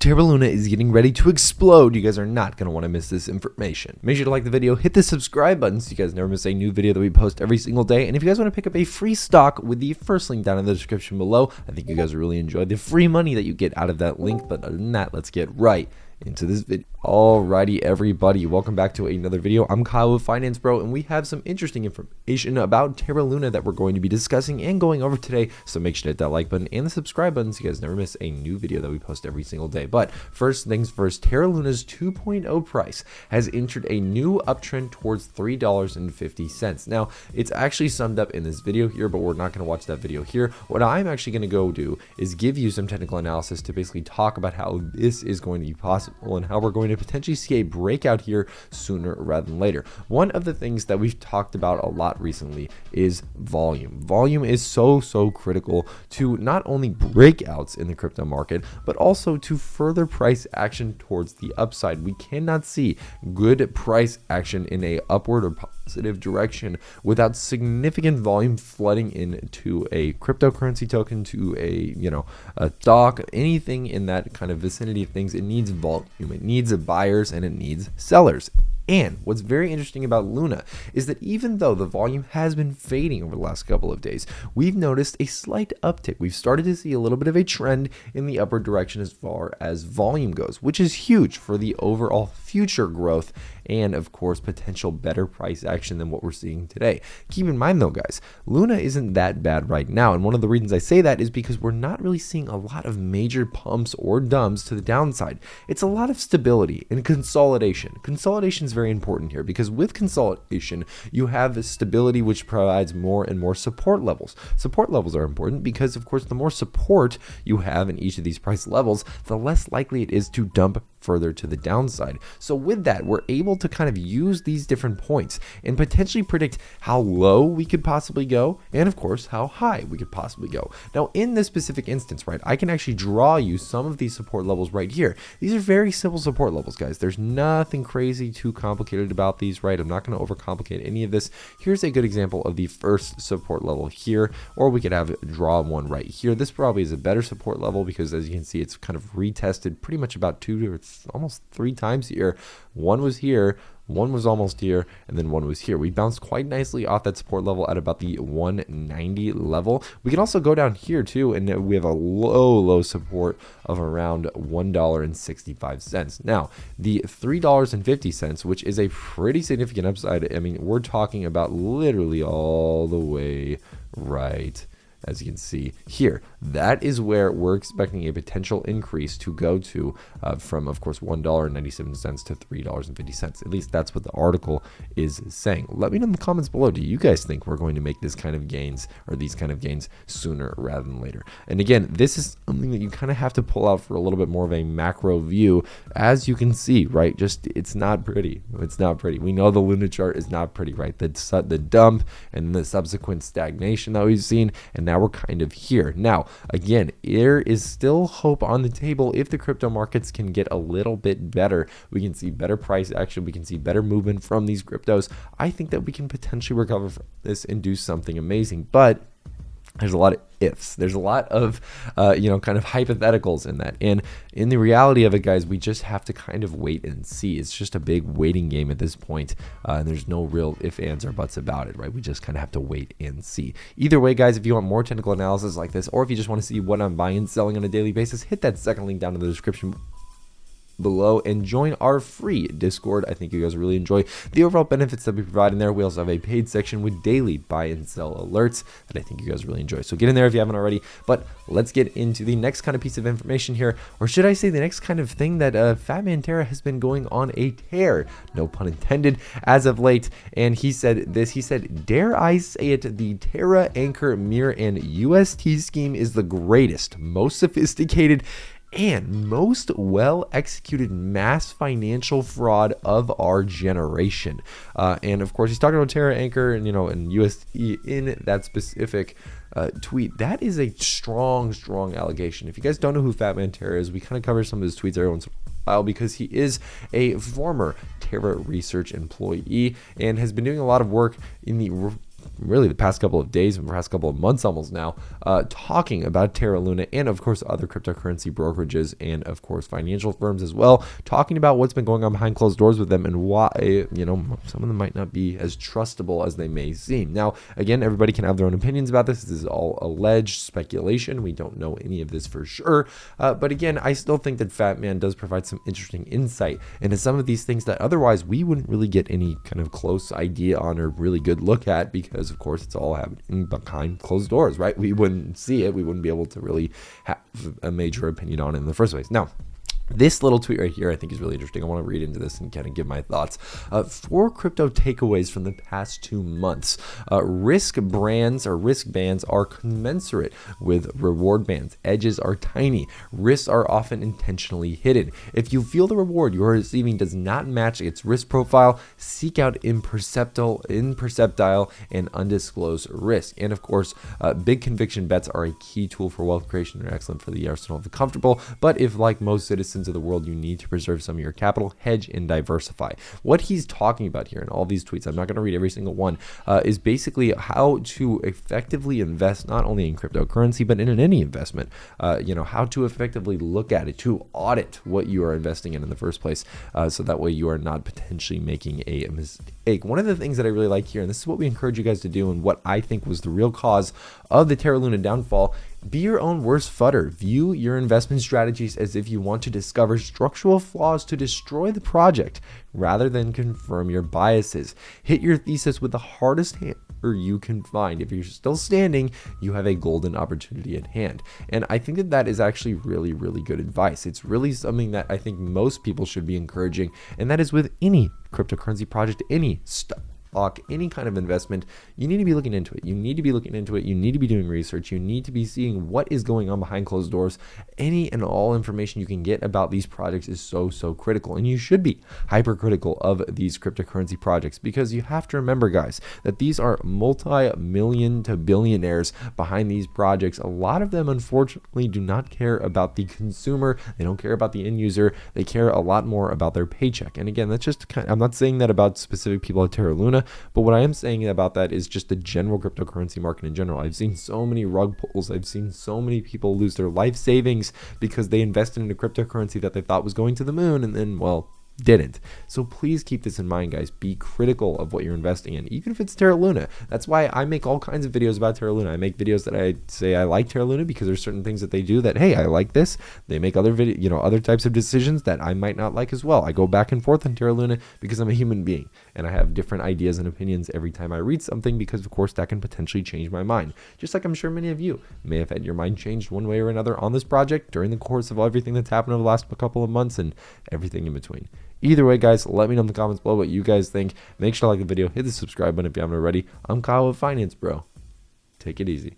Terra Luna is getting ready to explode. You guys are not going to want to miss this information. Make sure to like the video, hit the subscribe button so you guys never miss a new video that we post every single day. And if you guys want to pick up a free stock with the first link down in the description below, I think you guys will really enjoy the free money that you get out of that link. But other than that, let's get right into this video. Alrighty, everybody, welcome back to another video. I'm Kyle with Finance Bro, and we have some interesting information about Terra Luna that we're going to be discussing and going over today. So make sure to hit that like button and the subscribe button so you guys never miss a new video that we post every single day. But first things first, Terra Luna's 2.0 price has entered a new uptrend towards $3.50. Now, it's actually summed up in this video here, but we're not going to watch that video here. What I'm actually going to go do is give you some technical analysis to basically talk about how this is going to be possible and how we're going to potentially see a breakout here sooner rather than later. One of the things that we've talked about a lot recently is volume. Volume is so critical to not only breakouts in the crypto market, but also to further price action towards the upside. We cannot see good price action in a upward or positive direction without significant volume flooding into a cryptocurrency token, to a stock, anything in that kind of vicinity of things. It needs volume, it needs buyers, and it needs sellers. And what's very interesting about Luna is that even though the volume has been fading over the last couple of days, we've noticed a slight uptick. We've started to see a little bit of a trend in the upward direction as far as volume goes, which is huge for the overall future growth and, of course, potential better price action than what we're seeing today. Keep in mind, though, guys, Luna isn't that bad right now. And one of the reasons I say that is because we're not really seeing a lot of major pumps or dumps to the downside. It's a lot of stability and consolidation. Consolidation is very important here because with consolidation, you have stability, which provides more and more support levels. Support levels are important because, of course, the more support you have in each of these price levels, the less likely it is to dump further to the downside. So with that, we're able to kind of use these different points and potentially predict how low we could possibly go and, of course, how high we could possibly go. Now, in this specific instance, right, I can actually draw you some of these support levels right here. These are very simple support levels, guys. There's nothing crazy too complicated about these, right? I'm not going to overcomplicate any of this. Here's a good example of the first support level here, or we could have draw one right here. This probably is a better support level because, as you can see, it's kind of retested pretty much about almost three times here. One was here, one was almost here, and then one was here. We bounced quite nicely off that support level at about the 190 level. We can also go down here too, and we have a low support of around $1.65. Now, the $3.50, which is a pretty significant upside. I mean, we're talking about literally all the way right. As you can see here, that is where we're expecting a potential increase to go to from, of course, $1.97 to $3.50. At least that's what the article is saying. Let me know in the comments below. Do you guys think we're going to make this kind of gains or these kind of gains sooner rather than later? And again, this is something that you kind of have to pull out for a little bit more of a macro view. As you can see, right, just it's not pretty. It's not pretty. We know the Luna chart is not pretty, right? The dump and the subsequent stagnation that we've seen, and now we're kind of here. Now, again, there is still hope on the table. If the crypto markets can get a little bit better, we can see better price action, we can see better movement from these cryptos. I think that we can potentially recover from this and do something amazing. But there's a lot of ifs. There's a lot of, kind of hypotheticals in that. And in the reality of it, guys, we just have to kind of wait and see. It's just a big waiting game at this point. And there's no real ifs, ands, or buts about it, right? We just kind of have to wait and see. Either way, guys, if you want more technical analysis like this, or if you just want to see what I'm buying and selling on a daily basis, hit that second link down in the description below and join our free Discord. I think you guys really enjoy the overall benefits that we provide in there. We also have a paid section with daily buy and sell alerts that I think you guys really enjoy. So get in there if you haven't already. But let's get into the next kind of piece of information here, or should I say the next kind of thing that FatMan Terra has been going on a tear, no pun intended, as of late. And he said this, he said, dare I say it, the Terra Anchor Mirror and UST scheme is the greatest, most sophisticated, and most well-executed mass financial fraud of our generation. And of course, he's talking about Terra Anchor and and USD in that specific tweet. That is a strong allegation. If you guys don't know who FatMan Terra is, we kind of cover some of his tweets every once in a while because he is a former Terra research employee and has been doing a lot of work in the really the past couple of days and past couple of months almost now, talking about Terra Luna and of course other cryptocurrency brokerages and of course financial firms as well, talking about what's been going on behind closed doors with them and why, some of them might not be as trustable as they may seem. Now, again, everybody can have their own opinions about this. This is all alleged speculation. We don't know any of this for sure. But again, I still think that FatMan does provide some interesting insight into some of these things that otherwise we wouldn't really get any kind of close idea on or really good look at, because of course it's all happening behind closed doors, right? We wouldn't see it. We wouldn't be able to really have a major opinion on it in the first place. Now, this little tweet right here I think is really interesting. I want to read into this and kind of give my thoughts. 4 crypto takeaways from the past 2 months. Risk bands are commensurate with reward bands. Edges are tiny. Risks are often intentionally hidden. If you feel the reward you are receiving does not match its risk profile, seek out imperceptible and undisclosed risk. And of course, big conviction bets are a key tool for wealth creation and are excellent for the arsenal of the comfortable. But if, like most citizens of the world, you need to preserve some of your capital, hedge and diversify. What he's talking about here in all these tweets, I'm not going to read every single one, is basically how to effectively invest not only in cryptocurrency but in any investment. How to effectively look at it, to audit what you are investing in the first place, so that way you are not potentially making a mistake. One of the things that I really like here, and this is what we encourage you guys to do, and what I think was the real cause of the Terra Luna downfall: be your own worst fudder. View your investment strategies as if you want to discover structural flaws to destroy the project rather than confirm your biases. Hit your thesis with the hardest hammer you can find. If you're still standing, you have a golden opportunity at hand. And I think that that is actually really, really good advice. It's really something that I think most people should be encouraging, and that is with any cryptocurrency project, any stock, any kind of investment. You need to be looking into it. You need to be doing research. You need to be seeing what is going on behind closed doors. Any and all information you can get about these projects is so critical, and you should be hypercritical of these cryptocurrency projects, because you have to remember, guys, that these are multi-million to billionaires behind these projects. A lot of them, unfortunately, do not care about the consumer. They don't care about the end user. They care a lot more about their paycheck. And again, that's just I'm not saying that about specific people at Terra Luna, but what I am saying about that is just the general cryptocurrency market in general. I've seen so many rug pulls. I've seen so many people lose their life savings because they invested in a cryptocurrency that they thought was going to the moon and then, well, didn't. So please keep this in mind, guys. Be critical of what you're investing in, even if it's Terra Luna. That's why I make all kinds of videos about Terra Luna. I make videos that I say I like Terra Luna because there's certain things that they do that, hey, I like this. They make other other types of decisions that I might not like as well. I go back and forth on Terra Luna because I'm a human being and I have different ideas and opinions every time I read something, because of course that can potentially change my mind. Just like I'm sure many of you may have had your mind changed one way or another on this project during the course of everything that's happened over the last couple of months and everything in between. Either way, guys, let me know in the comments below what you guys think. Make sure to like the video, hit the subscribe button if you haven't already. I'm Kyle with Finance Bro. Take it easy.